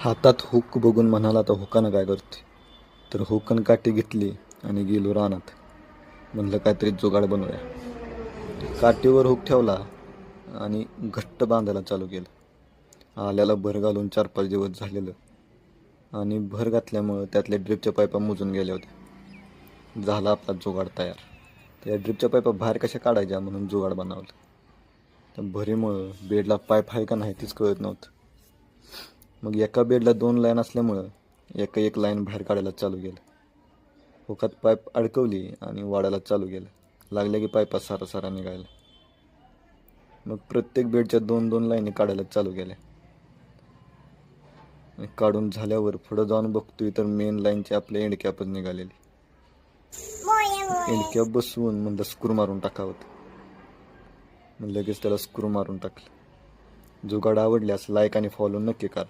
हातात हुक बघून म्हणाला तर हुकानं काय करते. तर हुकन काठी घेतली आणि गेलो रानात. म्हणलं काहीतरी जुगाड बनवूया. काठीवर हुक ठेवला आणि घट्ट बांधायला चालू केलं. आल्याला भर घालून 4-5 दिवस झालेलं आणि भर घातल्यामुळं त्यातल्या ड्रिपच्या पाईपा मुजून गेल्या होत्या. झाला आपला जुगाड तयार. त्या ड्रिपच्या पाईपा बाहेर कशा काढायच्या म्हणून जुगाड बनवलं. त्या भरीमुळं बेडला पाईप आहे का नाही तीच कळत नव्हतं. मग एका बेडला 2 लाईन असल्यामुळं एक लाईन बाहेर काढायला चालू केलं. हुकात पाईप अडकवली आणि वाढायला चालू केलं. लागल्या की पाईपा सारा निघायला. मग प्रत्येक बेडच्या 2-2 लाईनी काढायला चालू केल्या. काढून झाल्यावर पुढं जाऊन बघतोय तर मेन लाईनची आपल्या एंडकॅपच निघालेली. एंडकॅप बसवून म्हणलं स्क्रू मारून टाकावं. मग लगेच त्याला स्क्रू मारून टाकलं. जुगाड आवडल्यास लाईक आणि फॉलो नक्की करा.